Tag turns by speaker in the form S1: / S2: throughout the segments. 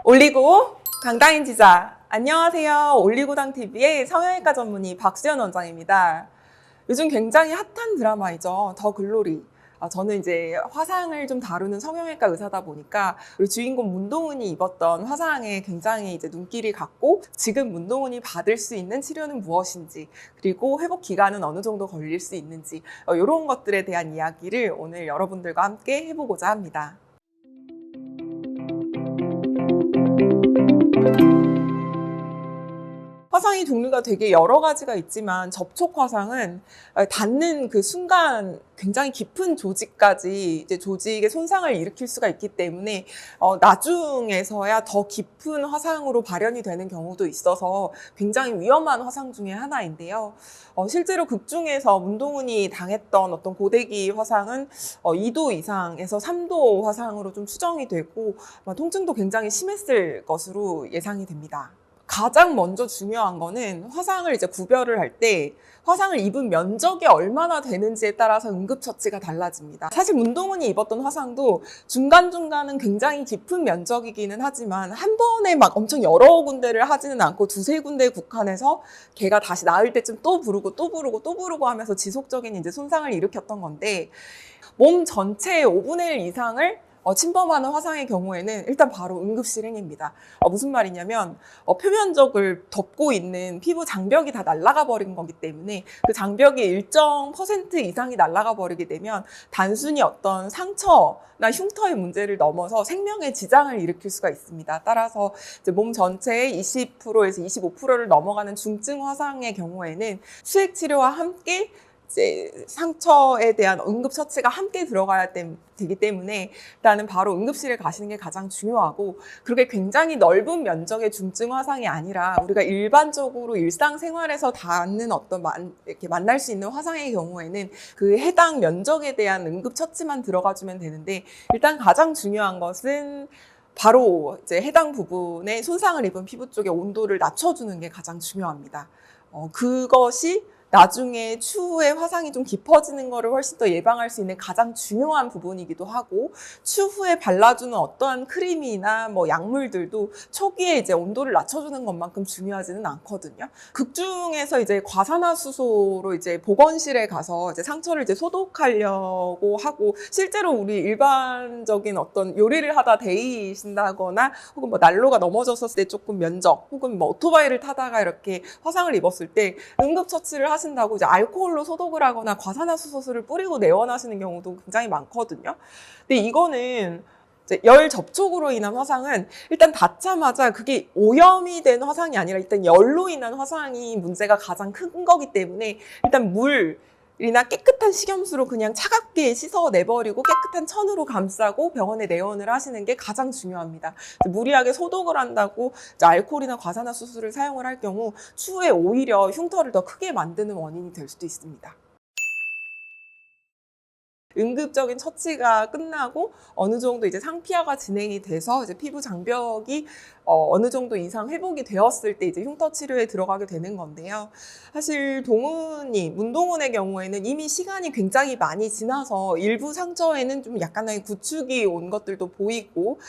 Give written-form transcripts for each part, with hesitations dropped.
S1: 올리고 강당인 지자. 안녕하세요. 올리고당TV의 성형외과 전문의 박수연 원장입니다. 요즘 굉장히 핫한 드라마이죠. 더 글로리. 저는 이제 화상을 좀 다루는 성형외과 의사다 보니까 우리 주인공 문동은이 입었던 화상에 굉장히 이제 눈길이 갔고, 지금 문동은이 받을 수 있는 치료는 무엇인지, 그리고 회복 기간은 어느 정도 걸릴 수 있는지, 이런 것들에 대한 이야기를 오늘 여러분들과 함께 해보고자 합니다. 화상의 종류가 되게 여러 가지가 있지만, 접촉 화상은 닿는 그 순간 굉장히 깊은 조직까지 이제 조직의 손상을 일으킬 수가 있기 때문에 나중에서야 더 깊은 화상으로 발현이 되는 경우도 있어서 굉장히 위험한 화상 중에 하나인데요. 실제로 극 중에서 문동은이 당했던 어떤 고데기 화상은 2도 이상에서 3도 화상으로 좀 추정이 되고, 통증도 굉장히 심했을 것으로 예상이 됩니다. 가장 먼저 중요한 거는 화상을 이제 구별을 할 때 화상을 입은 면적이 얼마나 되는지에 따라서 응급처치가 달라집니다. 사실 문동은이 입었던 화상도 중간중간은 굉장히 깊은 면적이기는 하지만 한 번에 막 엄청 여러 군데를 하지는 않고 두세 군데에 국한해서 걔가 다시 나을 때쯤 또 부르고 또 부르고 또 부르고 하면서 지속적인 이제 손상을 일으켰던 건데, 몸 전체의 5분의 1 이상을 침범하는 화상의 경우에는 일단 바로 응급실행입니다. 무슨 말이냐면 표면적을 덮고 있는 피부 장벽이 다 날아가 버린 거기 때문에, 그 장벽이 일정 퍼센트 이상이 날아가 버리게 되면 단순히 어떤 상처나 흉터의 문제를 넘어서 생명에 지장을 일으킬 수가 있습니다. 따라서 이제 몸 전체의 20%에서 25%를 넘어가는 중증 화상의 경우에는 수액 치료와 함께 이제 상처에 대한 응급처치가 함께 들어가야 되기 때문에 일단은 바로 응급실에 가시는 게 가장 중요하고, 그게 굉장히 넓은 면적의 중증 화상이 아니라 우리가 일반적으로 일상생활에서 닿는 어떤 이렇게 만날 수 있는 화상의 경우에는 그 해당 면적에 대한 응급처치만 들어가주면 되는데, 일단 가장 중요한 것은 바로 이제 해당 부분에 손상을 입은 피부 쪽의 온도를 낮춰주는 게 가장 중요합니다. 그것이 나중에 추후에 화상이 좀 깊어지는 것을 훨씬 더 예방할 수 있는 가장 중요한 부분이기도 하고, 추후에 발라주는 어떠한 크림이나 뭐 약물들도 초기에 이제 온도를 낮춰주는 것만큼 중요하지는 않거든요. 극 중에서 이제 과산화수소로 이제 보건실에 가서 이제 상처를 이제 소독하려고 하고, 실제로 우리 일반적인 어떤 요리를 하다 데이신다거나 혹은 뭐 난로가 넘어졌을 때 조금 면적, 혹은 뭐 오토바이를 타다가 이렇게 화상을 입었을 때 응급처치를 하신다고 이제 알코올로 소독을 하거나 과산화수소를 뿌리고 내원하시는 경우도 굉장히 많거든요. 근데 이거는 이제 열 접촉으로 인한 화상은 일단 닿자마자 그게 오염이 된 화상이 아니라 일단 열로 인한 화상이 문제가 가장 큰 거기 때문에, 일단 물이나 깨끗한 식염수로 그냥 차갑게 씻어내버리고 깨끗한 천으로 감싸고 병원에 내원을 하시는 게 가장 중요합니다. 무리하게 소독을 한다고 이제 알코올이나 과산화수소를 사용을 할 경우 추후에 오히려 흉터를 더 크게 만드는 원인이 될 수도 있습니다. 응급적인 처치가 끝나고 어느 정도 이제 상피화가 진행이 돼서 이제 피부 장벽이 어느 정도 이상 회복이 되었을 때 이제 흉터 치료에 들어가게 되는 건데요. 사실 문동은의 경우에는 이미 시간이 굉장히 많이 지나서 일부 상처에는 좀 약간의 구축이 온 것들도 보이고,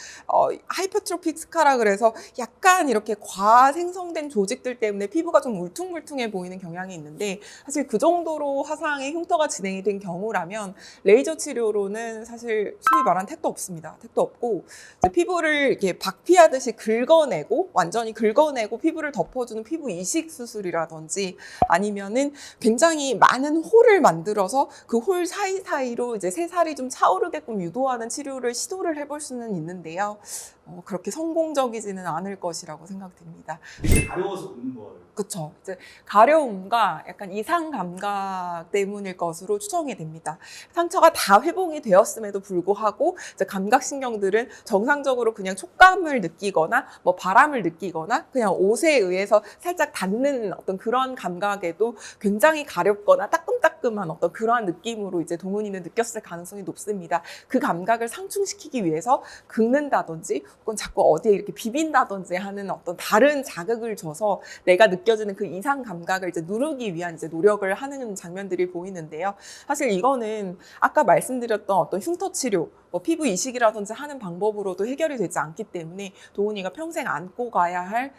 S1: 하이퍼트로픽 스카라 그래서 약간 이렇게 과생성된 조직들 때문에 피부가 좀 울퉁불퉁해 보이는 경향이 있는데, 사실 그 정도로 화상의 흉터가 진행이 된 경우라면 레이저 치료로는 사실 소위 말하는 택도 없습니다. 택도 없고, 피부를 이렇게 박피하듯이 완전히 긁어내고 피부를 덮어주는 피부 이식 수술이라든지, 아니면은 굉장히 많은 홀을 만들어서 그 홀 사이사이로 이제 새살이 좀 차오르게끔 유도하는 치료를 시도를 해볼 수는 있는데요. 그렇게 성공적이지는 않을 것이라고 생각됩니다.
S2: 이렇게 가려워서 붓는 걸.
S1: 그쵸. 이제 가려움과 약간 이상 감각 때문일 것으로 추정이 됩니다. 상처가 다 회복이 되었음에도 불구하고 이제 감각신경들은 정상적으로 그냥 촉감을 느끼거나 뭐 바람을 느끼거나 그냥 옷에 의해서 살짝 닿는 어떤 그런 감각에도 굉장히 가렵거나 따끔따끔한 어떤 그러한 느낌으로 이제 동은이는 느꼈을 가능성이 높습니다. 그 감각을 상충시키기 위해서 긁는다든지 혹은 자꾸 어디에 이렇게 비빈다든지 하는 어떤 다른 자극을 줘서 내가 느껴지는 그 이상 감각을 이제 누르기 위한 이제 노력을 하는 장면들이 보이는데요. 사실 이거는 아까 말씀드렸던 어떤 흉터 치료, 뭐 피부 이식이라든지 하는 방법으로도 해결이 되지 않기 때문에 도훈이가 평생 안고 가야 할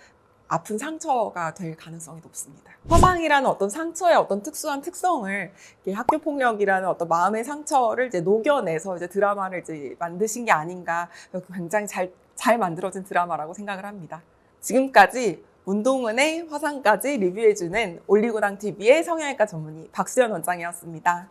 S1: 아픈 상처가 될 가능성이 높습니다. 화상이라는 어떤 상처의 어떤 특수한 특성을 학교 폭력이라는 어떤 마음의 상처를 이제 녹여내서 이제 드라마를 이제 만드신 게 아닌가, 굉장히 잘 만들어진 드라마라고 생각을 합니다. 지금까지 문동은의 화상까지 리뷰해주는 올리고당 TV의 성형외과 전문의 박수연 원장이었습니다.